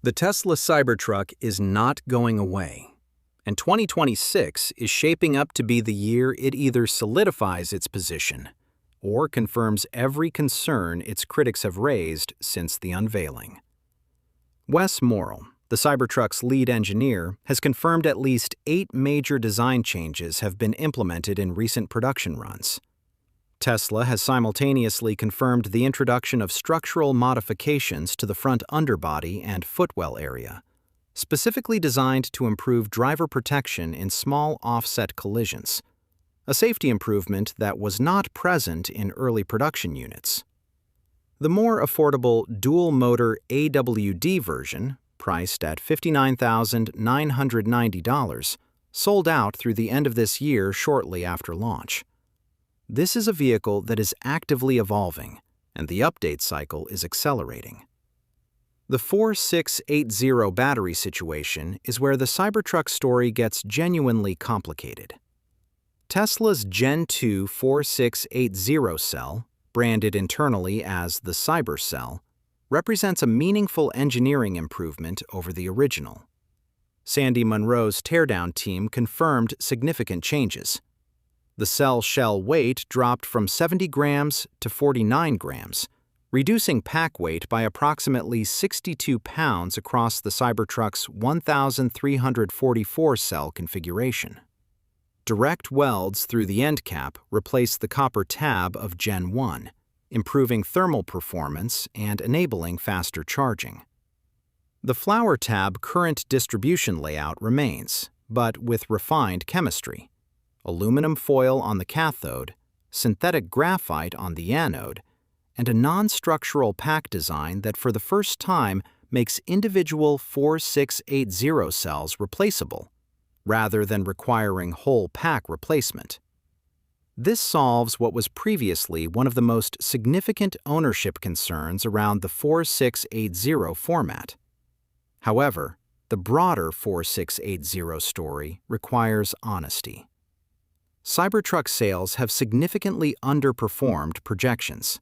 The Tesla Cybertruck is not going away, and 2026 is shaping up to be the year it either solidifies its position or confirms every concern its critics have raised since the unveiling. Wes Morrill, the Cybertruck's lead engineer, has confirmed at least 8 major design changes have been implemented in recent production runs. Tesla has simultaneously confirmed the introduction of structural modifications to the front underbody and footwell area, specifically designed to improve driver protection in small offset collisions, a safety improvement that was not present in early production units. The more affordable dual-motor AWD version, priced at $59,990, sold out through the end of this year shortly after launch. This is a vehicle that is actively evolving, and the update cycle is accelerating. The 4680 battery situation is where the Cybertruck story gets genuinely complicated. Tesla's Gen 2 4680 cell, branded internally as the Cybercell, represents a meaningful engineering improvement over the original. Sandy Munro's teardown team confirmed significant changes. The cell shell weight dropped from 70 grams to 49 grams, reducing pack weight by approximately 62 pounds across the Cybertruck's 1,344 cell configuration. Direct welds through the end cap replace the copper tab of Gen 1, improving thermal performance and enabling faster charging. The flower tab current distribution layout remains, but with refined chemistry. Aluminum foil on the cathode, synthetic graphite on the anode, and a non-structural pack design that for the first time makes individual 4680 cells replaceable, rather than requiring whole pack replacement. This solves what was previously one of the most significant ownership concerns around the 4680 format. However, the broader 4680 story requires honesty. Cybertruck sales have significantly underperformed projections.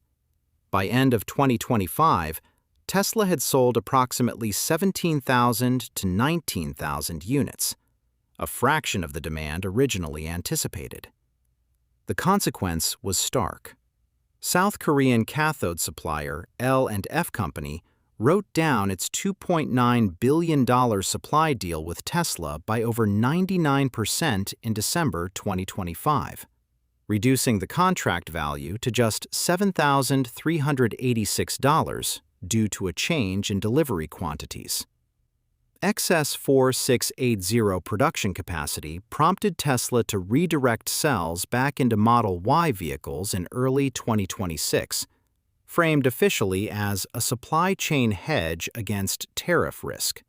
By end of 2025, Tesla had sold approximately 17,000 to 19,000 units, a fraction of the demand originally anticipated. The consequence was stark. South Korean cathode supplier L&F Company wrote down its $2.9 billion supply deal with Tesla by over 99% in December 2025, reducing the contract value to just $7,386 due to a change in delivery quantities. Excess 4680 production capacity prompted Tesla to redirect cells back into Model Y vehicles in early 2026, framed officially as a supply chain hedge against tariff risk.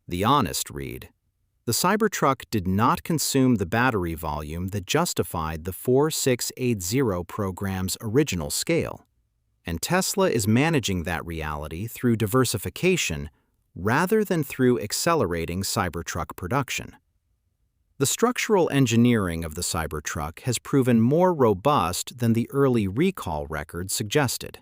The honest read: the Cybertruck did not consume the battery volume that justified the 4680 program's original scale, and Tesla is managing that reality through diversification rather than through accelerating Cybertruck production. The structural engineering of the Cybertruck has proven more robust than the early recall record suggested.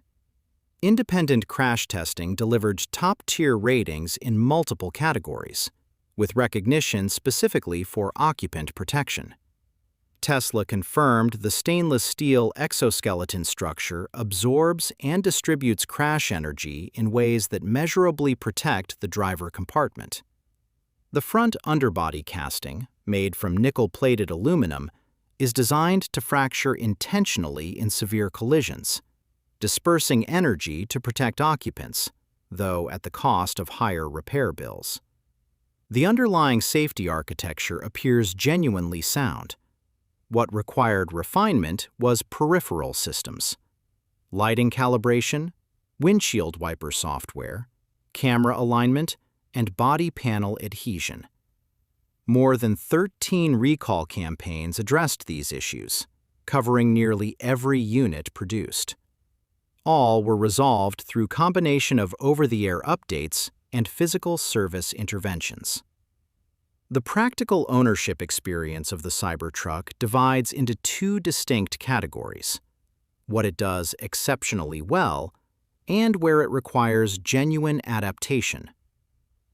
Independent crash testing delivered top-tier ratings in multiple categories, with recognition specifically for occupant protection. Tesla confirmed the stainless steel exoskeleton structure absorbs and distributes crash energy in ways that measurably protect the driver compartment. The front underbody casting, made from nickel-plated aluminum, is designed to fracture intentionally in severe collisions, dispersing energy to protect occupants, though at the cost of higher repair bills. The underlying safety architecture appears genuinely sound. What required refinement was peripheral systems: lighting calibration, windshield wiper software, camera alignment, and body panel adhesion. More than 13 recall campaigns addressed these issues, covering nearly every unit produced. All were resolved through combination of over-the-air updates and physical service interventions. The practical ownership experience of the Cybertruck divides into 2 distinct categories: what it does exceptionally well and where it requires genuine adaptation.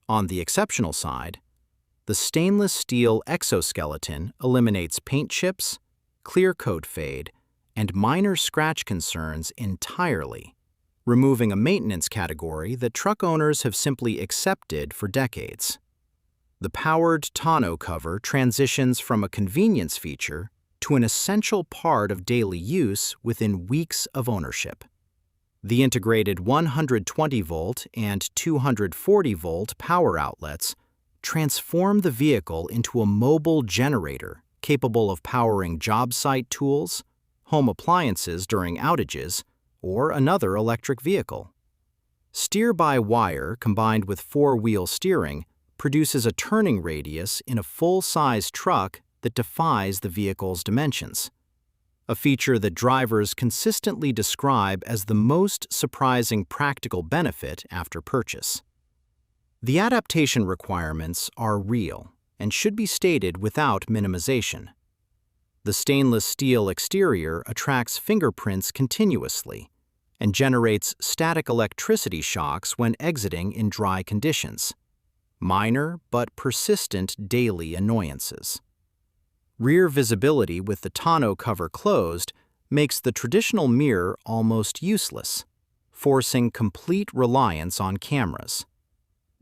On the exceptional side, the stainless steel exoskeleton eliminates paint chips, clear coat fade, and minor scratch concerns entirely, removing a maintenance category that truck owners have simply accepted for decades. The powered tonneau cover transitions from a convenience feature to an essential part of daily use within weeks of ownership. The integrated 120-volt and 240-volt power outlets transform the vehicle into a mobile generator capable of powering job site tools, home appliances during outages, or another electric vehicle. Steer-by-wire combined with four-wheel steering produces a turning radius in a full-size truck that defies the vehicle's dimensions, a feature that drivers consistently describe as the most surprising practical benefit after purchase. The adaptation requirements are real and should be stated without minimization. The stainless steel exterior attracts fingerprints continuously and generates static electricity shocks when exiting in dry conditions, minor but persistent daily annoyances. Rear visibility with the tonneau cover closed makes the traditional mirror almost useless, forcing complete reliance on cameras.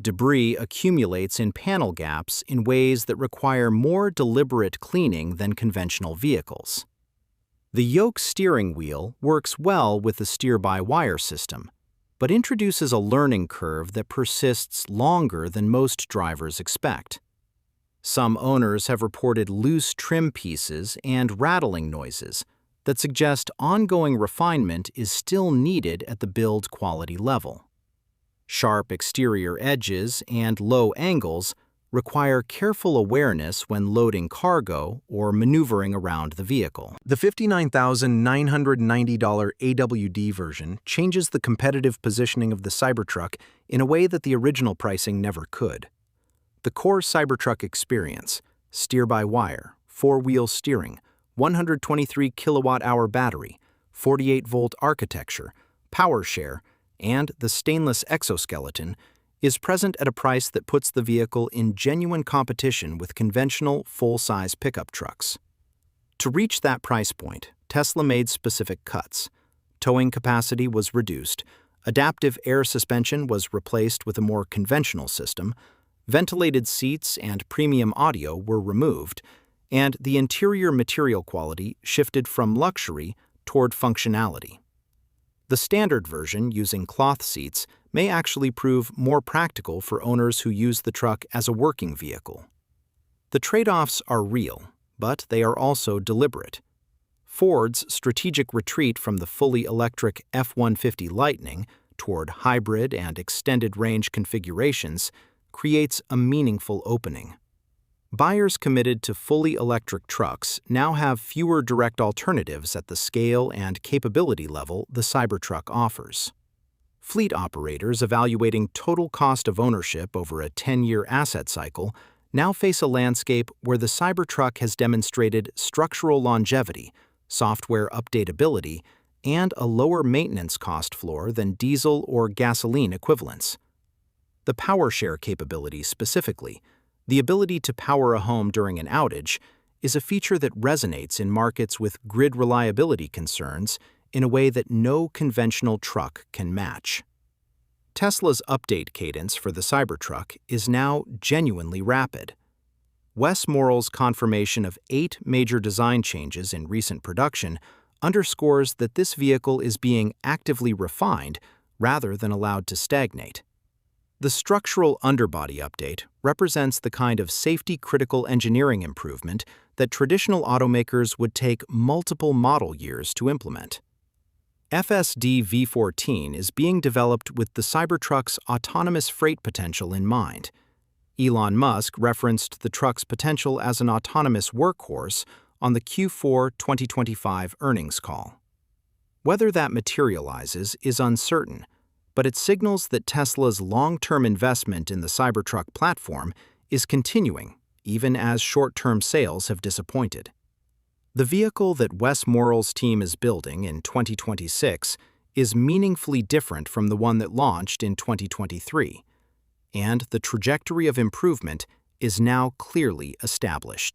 Debris accumulates in panel gaps in ways that require more deliberate cleaning than conventional vehicles. The yoke steering wheel works well with the steer-by-wire system, but introduces a learning curve that persists longer than most drivers expect. Some owners have reported loose trim pieces and rattling noises that suggest ongoing refinement is still needed at the build quality level. Sharp exterior edges and low angles require careful awareness when loading cargo or maneuvering around the vehicle. The $59,990 AWD version changes the competitive positioning of the Cybertruck in a way that the original pricing never could. The core Cybertruck experience, steer-by-wire, four-wheel steering, 123 kilowatt-hour battery, 48-volt architecture, power share, and the stainless exoskeleton is present at a price that puts the vehicle in genuine competition with conventional full-size pickup trucks. To reach that price point, Tesla made specific cuts. Towing capacity was reduced, adaptive air suspension was replaced with a more conventional system, ventilated seats and premium audio were removed, and the interior material quality shifted from luxury toward functionality. The standard version, using cloth seats, may actually prove more practical for owners who use the truck as a working vehicle. The trade-offs are real, but they are also deliberate. Ford's strategic retreat from the fully electric F-150 Lightning toward hybrid and extended-range configurations creates a meaningful opening. Buyers committed to fully electric trucks now have fewer direct alternatives at the scale and capability level the Cybertruck offers. Fleet operators evaluating total cost of ownership over a 10-year asset cycle now face a landscape where the Cybertruck has demonstrated structural longevity, software updatability, and a lower maintenance cost floor than diesel or gasoline equivalents. The power share capability specifically, the ability to power a home during an outage, is a feature that resonates in markets with grid reliability concerns in a way that no conventional truck can match. Tesla's update cadence for the Cybertruck is now genuinely rapid. Wes Morrill's confirmation of 8 major design changes in recent production underscores that this vehicle is being actively refined rather than allowed to stagnate. The structural underbody update represents the kind of safety-critical engineering improvement that traditional automakers would take multiple model years to implement. FSD V14 is being developed with the Cybertruck's autonomous freight potential in mind. Elon Musk referenced the truck's potential as an autonomous workhorse on the Q4 2025 earnings call. Whether that materializes is uncertain, but it signals that Tesla's long-term investment in the Cybertruck platform is continuing, even as short-term sales have disappointed. The vehicle that Wes Morrill's team is building in 2026 is meaningfully different from the one that launched in 2023. and the trajectory of improvement is now clearly established.